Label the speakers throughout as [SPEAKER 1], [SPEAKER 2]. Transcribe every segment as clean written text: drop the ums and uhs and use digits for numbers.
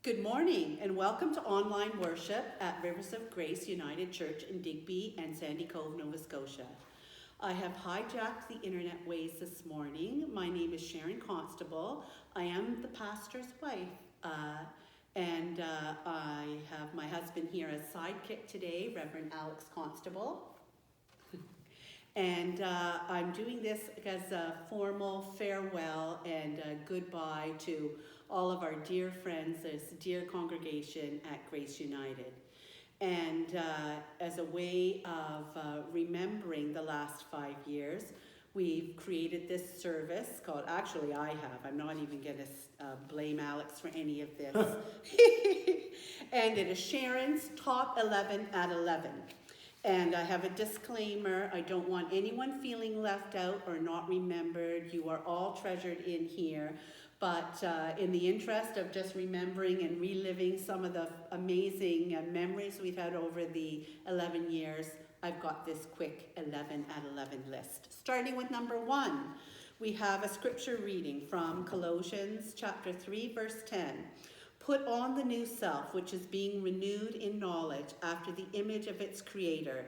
[SPEAKER 1] Good morning and welcome to online worship at Rivers of Grace United Church in Digby and Sandy Cove, Nova Scotia. I have hijacked the internet ways this morning. My name is Sharon Constable. I am the pastor's wife and I have my husband here as sidekick today, Reverend Alex Constable. And I'm doing this as a formal farewell and a goodbye to all of our dear friends, this dear congregation at Grace United. And as a way of remembering the last 5 years, we've created this service called, actually I have, I'm not even going to blame Alex for any of this. And it is Sharon's Top 11 at 11. And I have a disclaimer, I don't want anyone feeling left out or not remembered. You are all treasured in here. But in the interest of just remembering and reliving some of the amazing memories we've had over the 11 years, I've got this quick 11 at 11 list. Starting with number 1, we have a scripture reading from Colossians chapter 3, verse 10. Put on the new self, which is being renewed in knowledge after the image of its creator.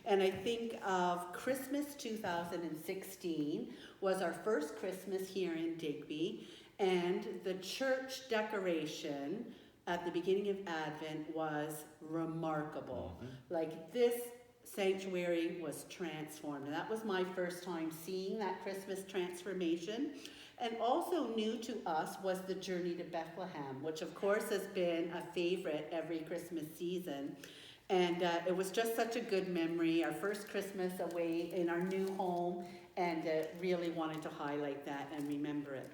[SPEAKER 1] And I think of Christmas 2016 was our first Christmas here in Digby. And the church decoration at the beginning of Advent was remarkable. Like this sanctuary was transformed. And that was my first time seeing that Christmas transformation. And also new to us was the journey to Bethlehem, which of course has been a favorite every Christmas season. And it was just such a good memory, our first Christmas away in our new home, and really wanted to highlight that and remember it.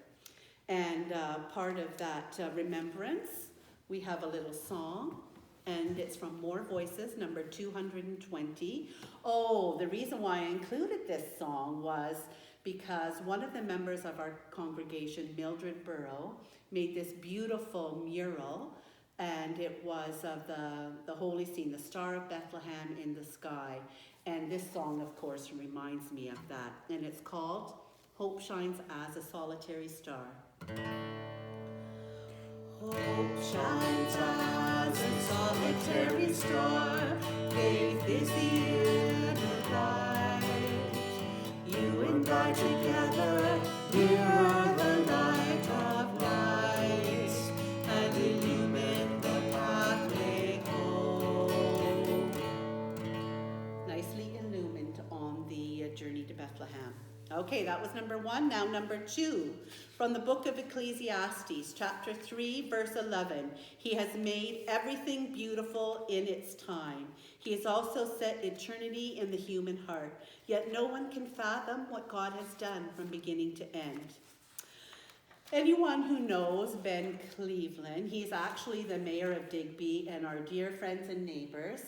[SPEAKER 1] And part of that remembrance, we have a little song, and it's from More Voices, number 220. Oh, the reason why I included this song was because one of the members of our congregation, Mildred Burrow, made this beautiful mural, and it was of the holy scene, the Star of Bethlehem in the sky. And this song, of course, reminds me of that. And it's called Hope Shines as a Solitary Star. Hope shines as a solitary star. Faith is the inner light. You and I together mirror the light of light and illumine the pathway home. Nicely illumined on the journey to Bethlehem. Okay, that was number 1. Now number 2, from the book of Ecclesiastes, chapter 3, verse 11. He has made everything beautiful in its time. He has also set eternity in the human heart. Yet no one can fathom what God has done from beginning to end. Anyone who knows Ben Cleveland, he's actually the mayor of Digby and our dear friends and neighbors.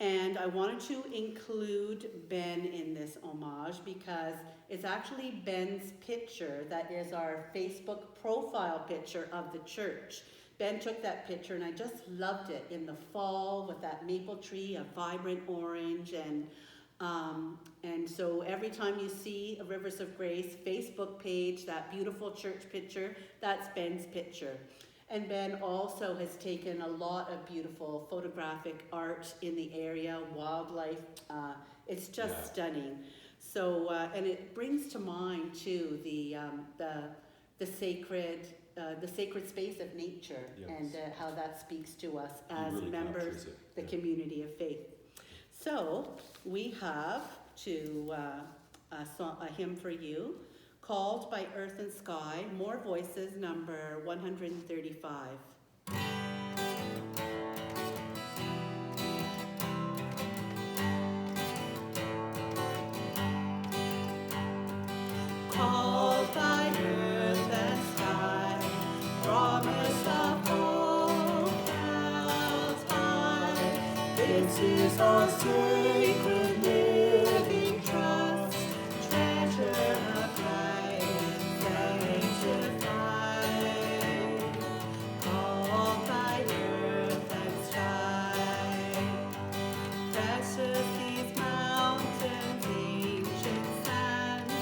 [SPEAKER 1] And I wanted to include Ben in this homage because it's actually Ben's picture that is our Facebook profile picture of the church. Ben took that picture and I just loved it in the fall with that maple tree, a vibrant orange. And so every time you see a Rivers of Grace Facebook page, that beautiful church picture, that's Ben's picture. And Ben also has taken a lot of beautiful photographic art in the area, wildlife. It's just stunning. So, and it brings to mind too the sacred space of nature, and how that speaks to us as really members of the community of faith. So we have a hymn for you. Called by Earth and Sky, More Voices, number 135. Called by earth and sky, promise of hope held high. This is our sacred living trust, treasure of life, sanctified. Called by earth and sky, precious these mountains, ancient sands,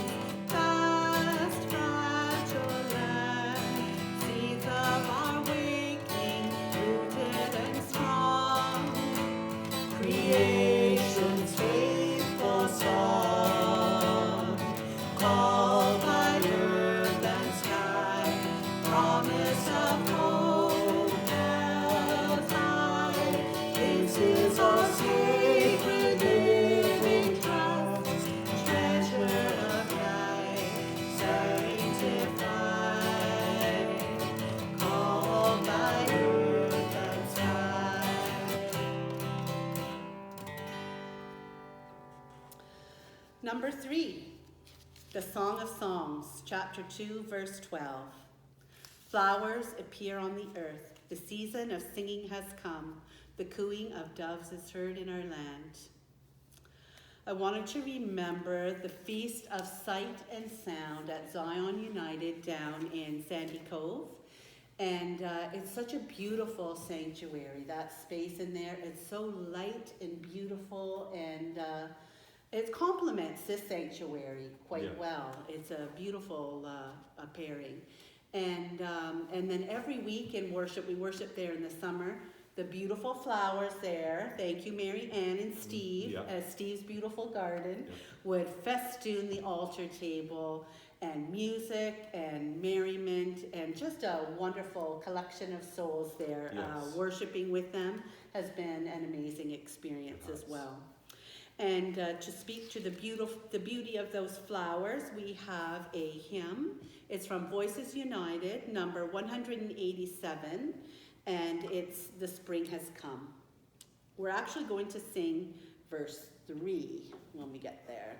[SPEAKER 1] vast fragile land, seeds of our waking Number 3, the Song of Songs, chapter 2, verse 12. Flowers appear on the earth. The season of singing has come. The cooing of doves is heard in our land. I wanted to remember the Feast of Sight and Sound at Zion United down in Sandy Cove. And it's such a beautiful sanctuary, that space in there. It's so light and beautiful, and it complements this sanctuary quite well. It's a beautiful pairing. And then every week in worship, we worship there in the summer. The beautiful flowers there, thank you Mary Ann and Steve, as Steve's beautiful garden, would festoon the altar table, and music and merriment and just a wonderful collection of souls there. Worshiping with them has been an amazing experience as well. And to speak to the beauty of those flowers, we have a hymn. It's from Voices United, number 187. And it's The Spring Has Come. We're actually going to sing verse 3 when we get there.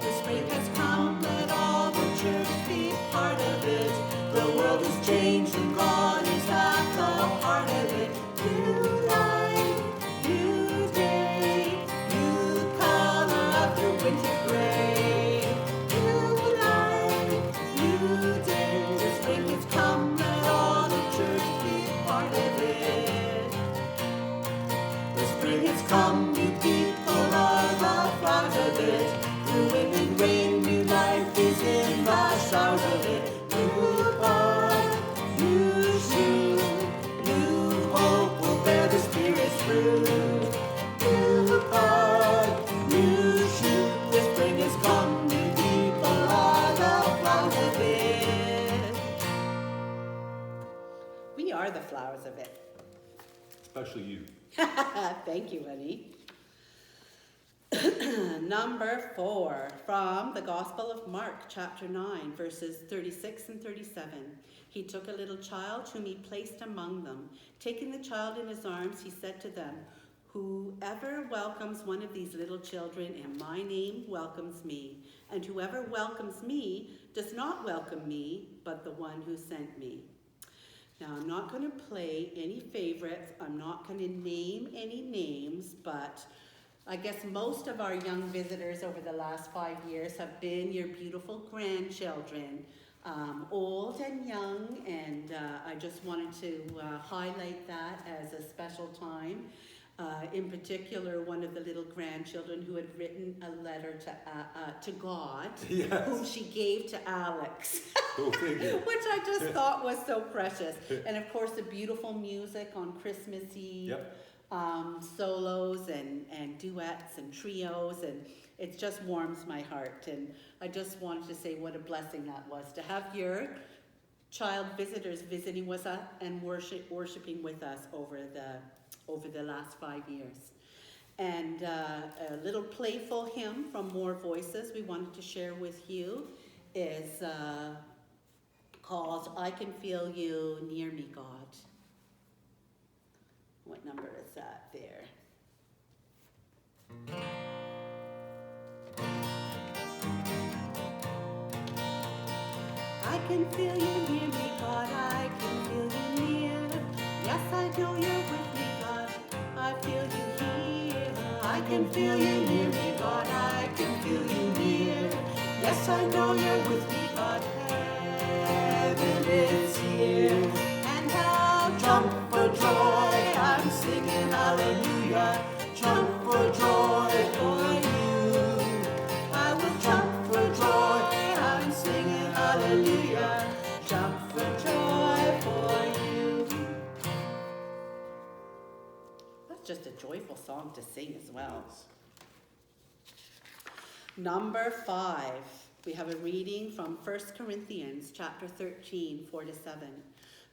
[SPEAKER 1] The spring has come, let all the church be part of it. The world has changed and God is at the heart of it. New life, new day, new color after winter gray. New life, new day. The spring has come, let all the church be part of it. The spring has come, new people are the flowers of it. Through wind and rain, new life is in the showers of it. New birth, new shoot, new hope will bear the Spirit's fruit. New birth, new shoot, the spring has come, new people are the flowers of it. We are the flowers of it.
[SPEAKER 2] Especially you.
[SPEAKER 1] Thank you, honey. Number 4, from the Gospel of Mark, chapter 9, verses 36 and 37. He took a little child whom he placed among them. Taking the child in his arms, he said to them, "Whoever welcomes one of these little children in my name welcomes me. And whoever welcomes me does not welcome me, but the one who sent me." Now, I'm not going to play any favorites. I'm not going to name any names, but I guess most of our young visitors over the last 5 years have been your beautiful grandchildren, old and young, and I just wanted to highlight that as a special time. In particular, one of the little grandchildren who had written a letter to God, whom she gave to Alex, which I just thought was so precious. And of course, the beautiful music on Christmas Eve. Solos and duets and trios, and it just warms my heart. And I just wanted to say what a blessing that was to have your child visitors visiting with us and worshiping with us over the last 5 years. And a little playful hymn from More Voices we wanted to share with you is called "I Can Feel You Near Me, God." What number is that there? I can feel you near me, God, I can feel you near. Yes, I know you're with me, God, I feel you here. I can feel you near me, God, I can feel you near. Yes, I know you're with me, God, heaven is here. And I'll jump for joy, I'm singing hallelujah. Jump for joy for you. I will jump for joy, I'm singing hallelujah. Jump for joy for you. That's just a joyful song to sing as well. Number 5, we have a reading from 1 Corinthians chapter 13, 4-7.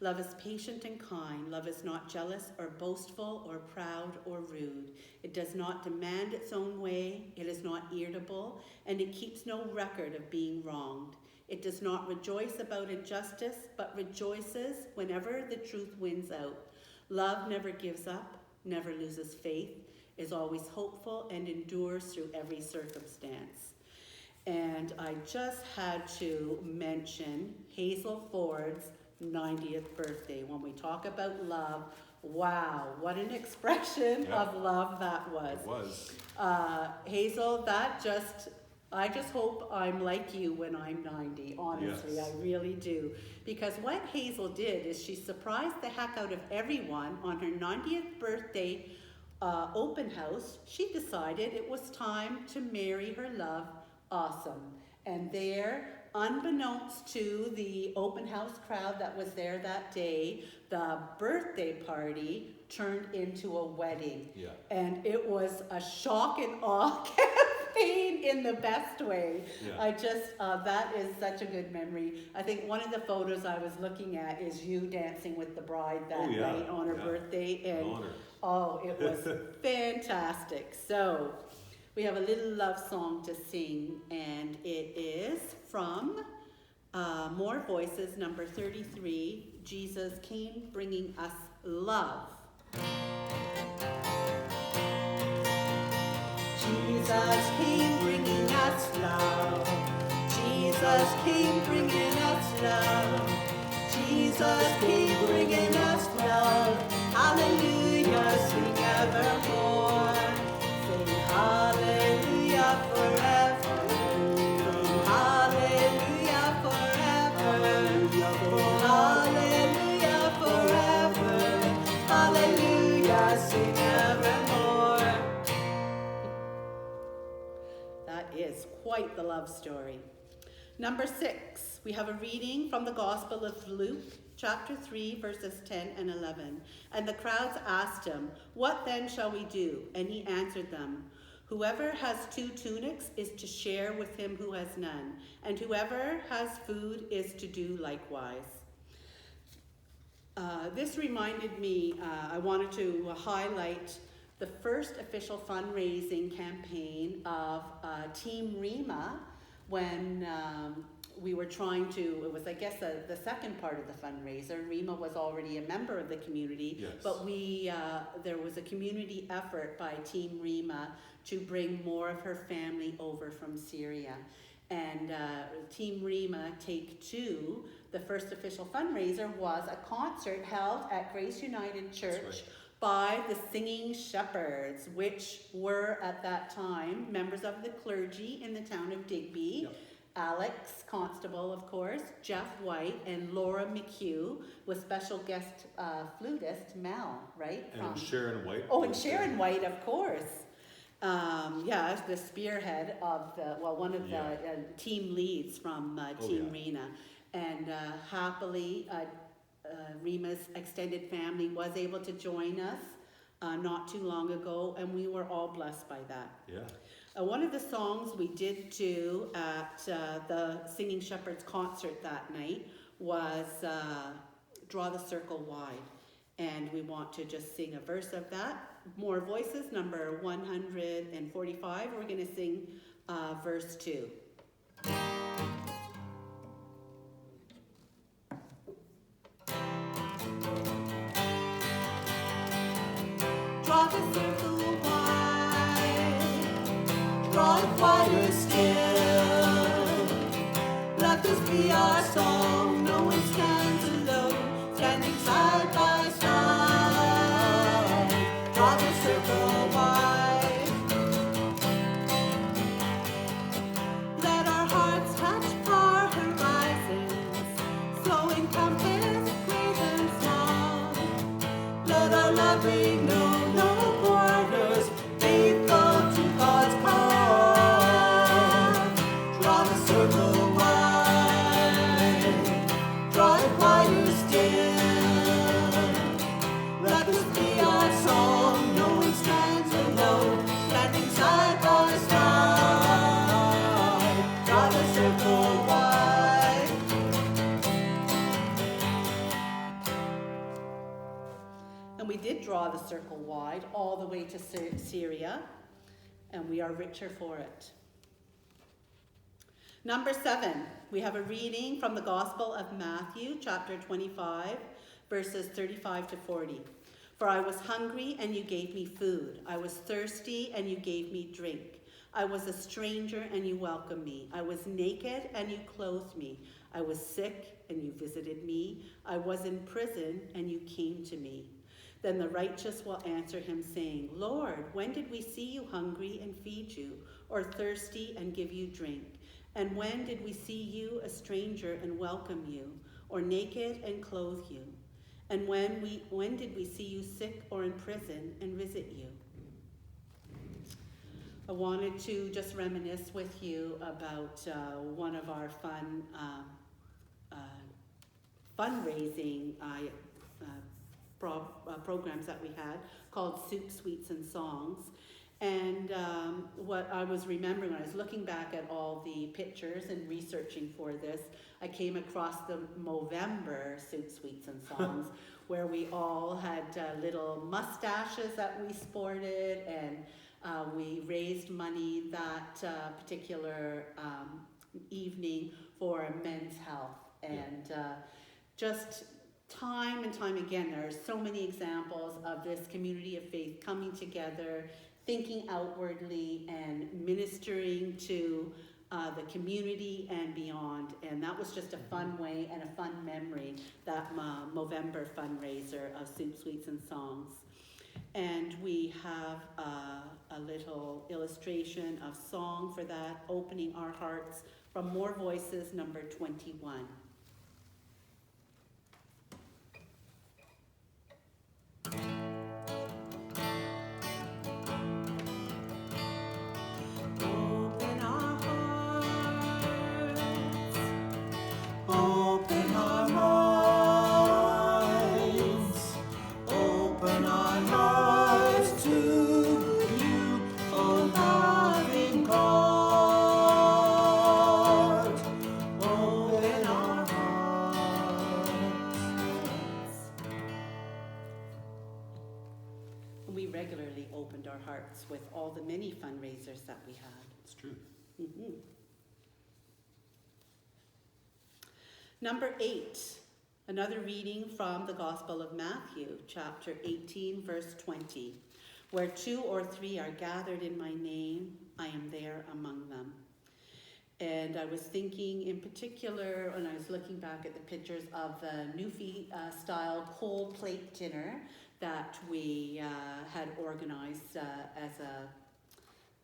[SPEAKER 1] Love is patient and kind. Love is not jealous or boastful or proud or rude. It does not demand its own way. It is not irritable, and it keeps no record of being wronged. It does not rejoice about injustice, but rejoices whenever the truth wins out. Love never gives up, never loses faith, is always hopeful, and endures through every circumstance. And I just had to mention Hazel Ford's 90th birthday. When we talk about love, wow, what an expression of love that was.
[SPEAKER 2] It was.
[SPEAKER 1] Hazel, I just hope I'm like you when I'm 90, honestly,
[SPEAKER 2] Yes.
[SPEAKER 1] I really do. Because what Hazel did is she surprised the heck out of everyone on her 90th birthday open house. She decided it was time to marry her love, Awesome. And there, unbeknownst to the open house crowd that was there that day, the birthday party turned into a wedding.
[SPEAKER 2] Yeah.
[SPEAKER 1] And it was a shock and awe campaign in the best way.
[SPEAKER 2] Yeah.
[SPEAKER 1] I just, that is such a good memory. I think one of the photos I was looking at is you dancing with the bride that night on her birthday. And
[SPEAKER 2] an honor.
[SPEAKER 1] oh, it was fantastic. So, we have a little love song to sing, and it is from More Voices, number 33, Jesus Came Bringing Us Love. Jesus came bringing us love. Jesus came bringing us love. Jesus came bringing us love. Hallelujah, sing evermore. Hallelujah forever. Hallelujah forever. Hallelujah forever. Hallelujah, sing evermore. That is quite the love story. Number 6, we have a reading from the Gospel of Luke, chapter 3, verses 10 and 11. And the crowds asked him, "What then shall we do?" And he answered them, "Whoever has 2 tunics is to share with him who has none, and whoever has food is to do likewise." This reminded me, I wanted to highlight the first official fundraising campaign of Team Rima when we were trying to, it was I guess the second part of the fundraiser. Rima was already a member of the community,
[SPEAKER 2] yes.
[SPEAKER 1] But there was a community effort by Team Rima to bring more of her family over from Syria. And Team Rima Take 2, the first official fundraiser, was a concert held at Grace United Church by the Singing Shepherds, which were at that time members of the clergy in the town of Digby.
[SPEAKER 2] Yep.
[SPEAKER 1] Alex Constable, of course, Jeff White, and Laura McHugh, with special guest flutist Mel, right?
[SPEAKER 2] And Sharon White.
[SPEAKER 1] Oh, and Sharon White, of course. As the spearhead of one of the team leads from Team Rena. And happily, Rima's extended family was able to join us not too long ago, and we were all blessed by that.
[SPEAKER 2] Yeah.
[SPEAKER 1] One of the songs we did do at the Singing Shepherds concert that night was Draw the Circle Wide. And we want to just sing a verse of that. More Voices, number 145. We're going to sing verse 2. Draw the circle wide, draw it wider still. Let this be our song, no one stands alone, standing side by side. Draw the circle wide. Let our hearts touch far horizons, so encompass great and small. Let our love ring no borders, faithful to God's call. Draw the circle wide, draw it wider still. Let this be our song, no one stands alone, standing side by side. Draw the circle wide. And we did draw the circle wide all the way to Syria, and we are richer for it. Number 7, we have a reading from the Gospel of Matthew, chapter 25, verses 35 to 40. For I was hungry, and you gave me food. I was thirsty, and you gave me drink. I was a stranger, and you welcomed me. I was naked, and you clothed me. I was sick, and you visited me. I was in prison, and you came to me. Then the righteous will answer him, saying, Lord, when did we see you hungry and feed you, or thirsty and give you drink? And when did we see you a stranger and welcome you, or naked and clothe you? And when did we see you sick or in prison and visit you? I wanted to just reminisce with you about one of our fundraising programs that we had called Soup, Sweets, and Songs. And what I was remembering when I was looking back at all the pictures and researching for this, I came across the Movember Soup, Sweets, and Songs, where we all had little mustaches that we sported, and we raised money that particular evening for men's health. And just time and time again, there are so many examples of this community of faith coming together, thinking outwardly, and ministering to the community and beyond. And that was just a fun way and a fun memory, that Movember fundraiser of Soup, Sweets, and Songs. And we have a little illustration of song for that, Opening Our Hearts, from More Voices, number 21. We regularly opened our hearts with all the many fundraisers that we had.
[SPEAKER 2] It's true.
[SPEAKER 1] Mm-hmm. Number 8, another reading from the Gospel of Matthew, chapter 18, verse 20. Where 2 or 3 are gathered in my name, I am there among them. And I was thinking in particular, when I was looking back at the pictures of the Newfie style cold plate dinner that we had organized as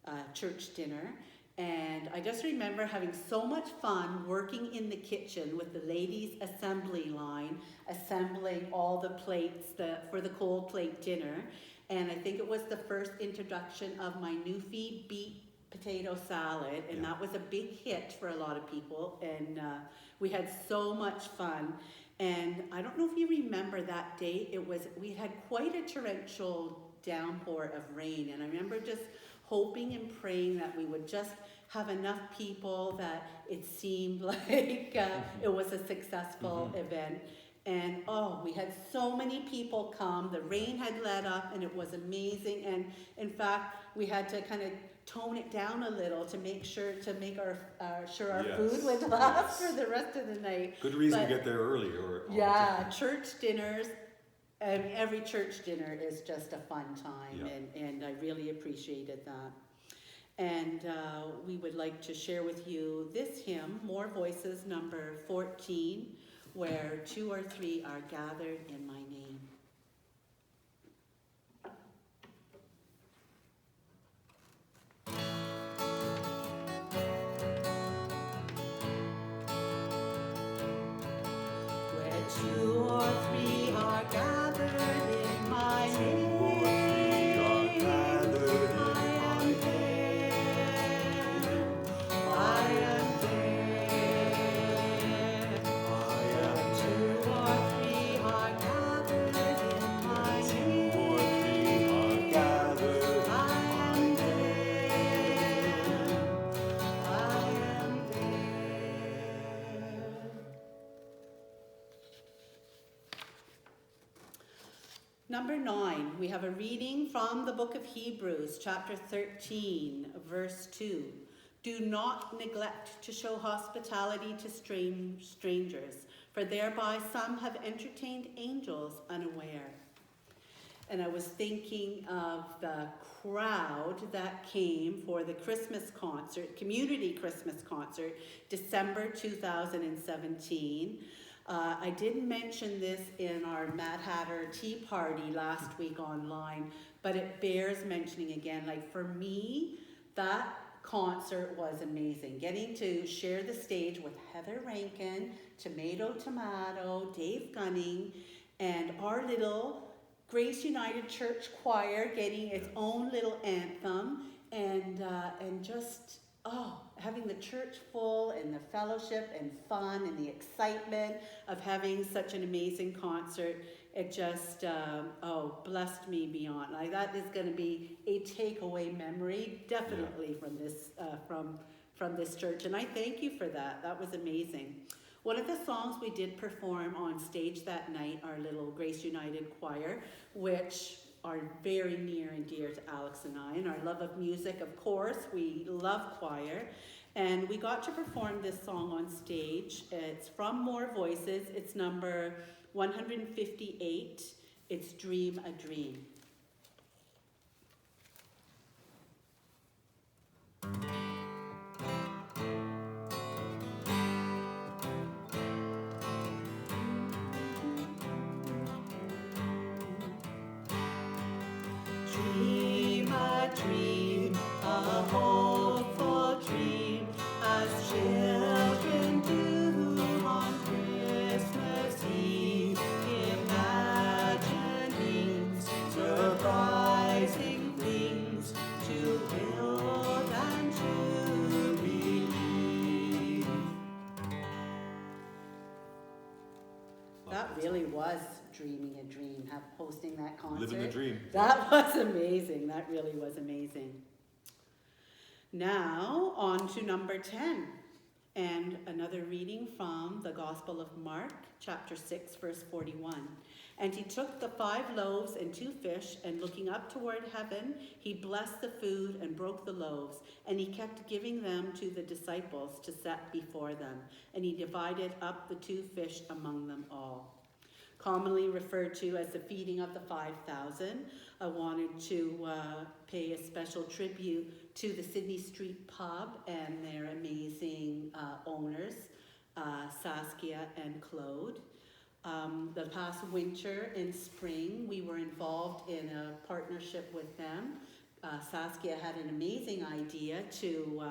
[SPEAKER 1] a church dinner. And I just remember having so much fun working in the kitchen with the ladies' assembly line, assembling all the plates for the cold plate dinner. And I think it was the first introduction of my Newfie beet potato salad, and that was a big hit for a lot of people. And we had so much fun. And I don't know if you remember that day, we had quite a torrential downpour of rain. And I remember just hoping and praying that we would just have enough people that it seemed like it was a successful event. And we had so many people come. The rain had let up, and it was amazing. And in fact, we had to kind of tone it down a little to make our food would last for the rest of the night.
[SPEAKER 2] Good reason to get there early.
[SPEAKER 1] Church dinners, and every church dinner is just a fun time, and I really appreciated that. And we would like to share with you this hymn, More Voices, number 14, where 2 or 3 are gathered in my name. Where 2 or 3 are gathered in my name, Number 9, we have a reading from the book of Hebrews, chapter 13, verse 2. Do not neglect to show hospitality to strangers, for thereby some have entertained angels unaware. And I was thinking of the crowd that came for the Christmas concert, community Christmas concert, December 2017. I did mention this in our Mad Hatter Tea Party last week online, but it bears mentioning again. Like, for me, that concert was amazing. Getting to share the stage with Heather Rankin, Tomato, Dave Gunning, and our little Grace United Church choir getting its own little anthem, and just having the church full, and the fellowship and fun and the excitement of having such an amazing concert. It just blessed me beyond. Like, that is going to be a takeaway memory, definitely, from this church, and I thank you for that. That was amazing. One of the songs we did perform on stage that night, our little Grace United choir, which are very near and dear to Alex and I, and our love of music, of course, we love choir, and we got to perform this song on stage. It's from More Voices. It's number 158. It's Dream a Dream. Dream a dream, a hopeful dream, as children do on Christmas Eve, imagining surprising things to build and to believe. That really was dreaming a dream, hosting that concert.
[SPEAKER 2] Living the dream.
[SPEAKER 1] That was amazing. That really was amazing. Now, on to number 10, and another reading from the Gospel of Mark, chapter 6, verse 41. And he took the 5 loaves and 2 fish, and looking up toward heaven, he blessed the food and broke the loaves, and he kept giving them to the disciples to set before them. And he divided up the 2 fish among them all. Commonly referred to as the feeding of the 5,000. I wanted to pay a special tribute to the Sydney Street Pub and their amazing owners, Saskia and Claude. The past winter and spring, we were involved in a partnership with them. Saskia had an amazing idea to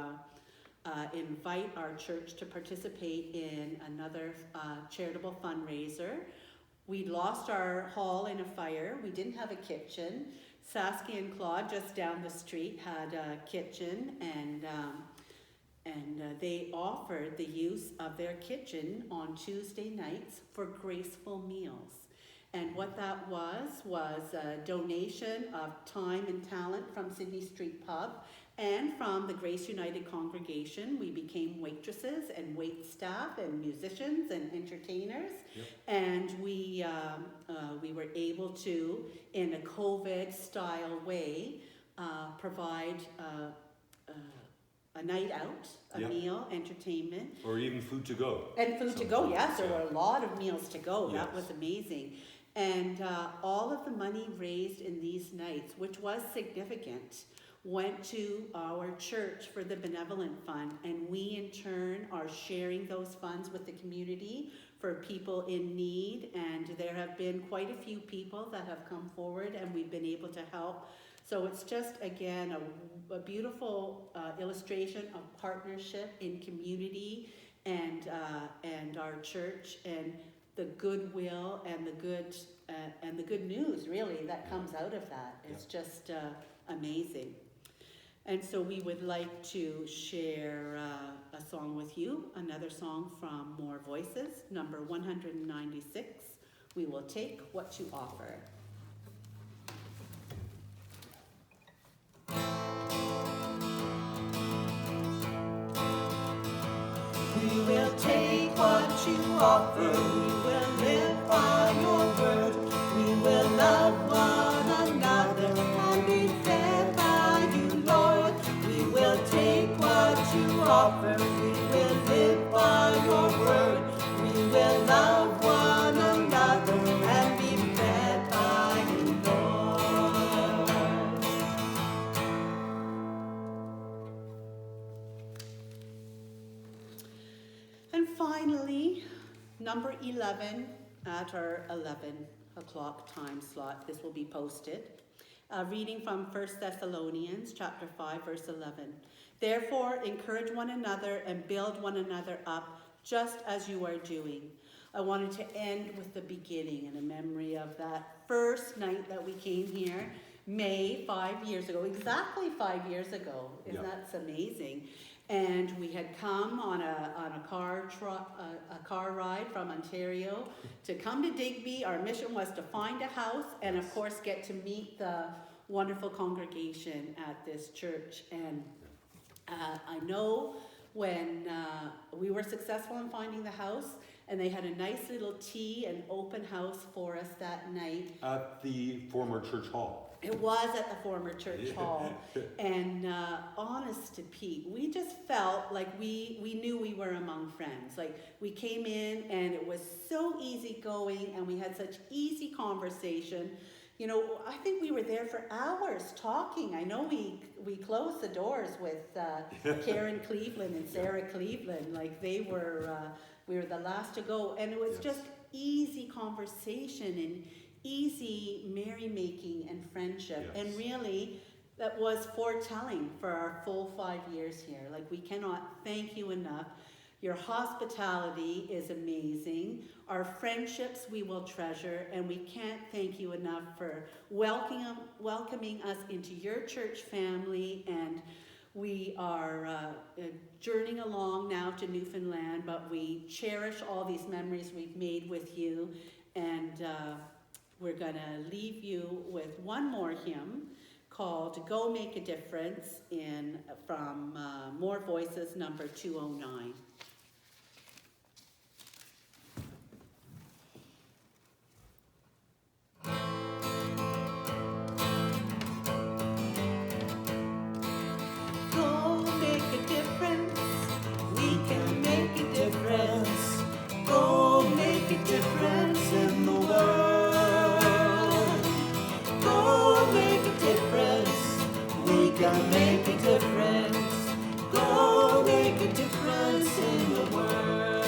[SPEAKER 1] invite our church to participate in another charitable fundraiser. We lost our hall in a fire. We didn't have a kitchen. Saskia and Claude, just down the street, had a kitchen, and they offered the use of their kitchen on Tuesday nights for graceful meals. And what that was a donation of time and talent from Sydney Street Pub and from the Grace United congregation. We became waitresses and wait staff and musicians and entertainers.
[SPEAKER 2] Yep.
[SPEAKER 1] And we were able to, in a COVID-style way, provide a night out, a meal, entertainment.
[SPEAKER 2] Or even food to go.
[SPEAKER 1] And food to go, yes. There were a lot of meals to go.
[SPEAKER 2] Yes.
[SPEAKER 1] That was amazing. And all of the money raised in these nights, which was significant, went to our church for the Benevolent Fund. And we, in turn, are sharing those funds with the community for people in need. And there have been quite a few people that have come forward, and we've been able to help. So it's just, again, a beautiful illustration of partnership in community and our church, and the goodwill and the good news, really, that comes out of that. It's just amazing. And so we would like to share a song with you, another song from More Voices, number 196. We will take what you offer. We will take what you offer. We will live by your word. We will love one another and be fed by you, Lord. We will take what you And finally, number 11, at our 11 o'clock time slot, this will be posted. Reading from 1 Thessalonians chapter 5, verse 11. Therefore, encourage one another and build one another up, just as you are doing. I wanted to end with the beginning and a memory of that first night that we came here, May, 5 years ago, exactly 5 years ago. Isn't that amazing? And we had come on a car ride from Ontario to come to Digby. Our mission was to find a house and, of course, get to meet the wonderful congregation at this church. And I know when we were successful in finding the house, and they had a nice little tea and open house for us that night.
[SPEAKER 2] At the former church hall.
[SPEAKER 1] It was at the former church hall. And honest to Pete, we just felt like we knew we were among friends. Like, we came in and it was so easygoing and we had such easy conversation. You know, I think we were there for hours talking. I know we closed the doors with Karen Cleveland and Sarah Cleveland. Like, they were, we were the last to go. And it was just easy conversation and easy merrymaking and friendship. And really, that was foretelling for our full 5 years here. Like, we cannot thank you enough. Your hospitality is amazing. Our friendships we will treasure, and we can't thank you enough for welcoming us into your church family. And we are journeying along now to Newfoundland, but we cherish all these memories we've made with you. And we're going to leave you with one more hymn called Go Make a Difference from More Voices, number 209. Go make a difference. We can make a difference. Go make a difference in the world. Go make a difference. We can make a difference. Go make a difference in the world.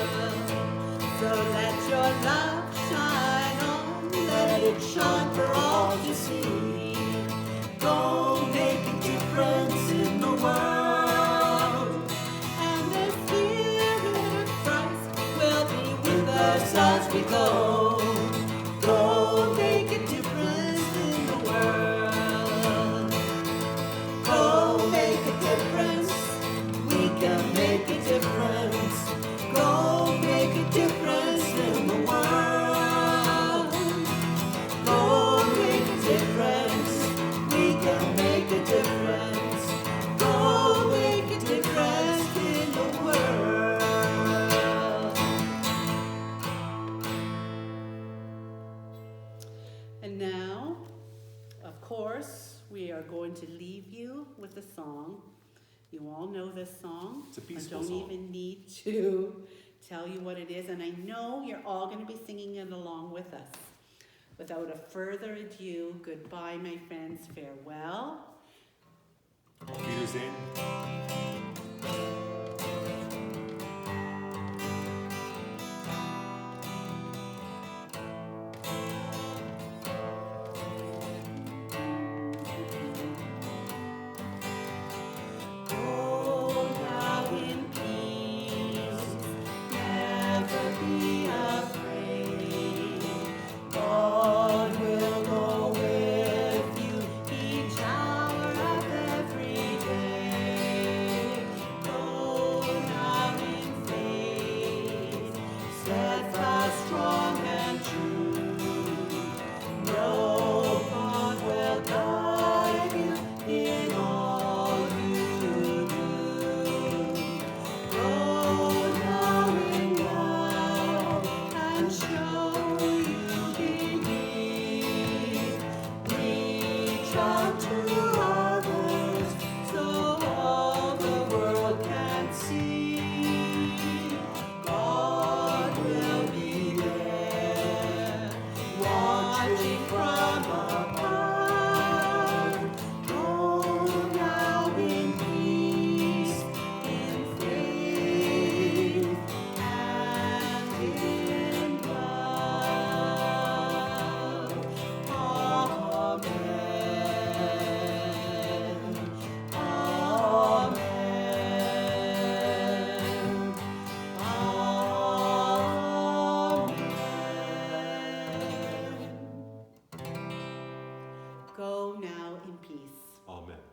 [SPEAKER 1] So let your love shine on. Let it shine for all to see. Go make a difference in the world. And the Spirit of Christ will be with us as we go. Go make a difference in the world. Go make a difference. We can make a difference. Go make a difference in the world. Go make a difference. We can make a difference. Go make a difference in the world. And now, of course, we are going to leave you with a song. You all know this song.
[SPEAKER 2] It's a peaceful
[SPEAKER 1] I don't
[SPEAKER 2] song.
[SPEAKER 1] even need to tell you what it is. And I know you're all going to be singing it along with us. Without a further ado, goodbye, my friends. Farewell.
[SPEAKER 2] Auf Wiedersehen.
[SPEAKER 1] Go now in peace, never be afraid. God will go with you each hour of every day. Go now in peace.
[SPEAKER 2] Amen.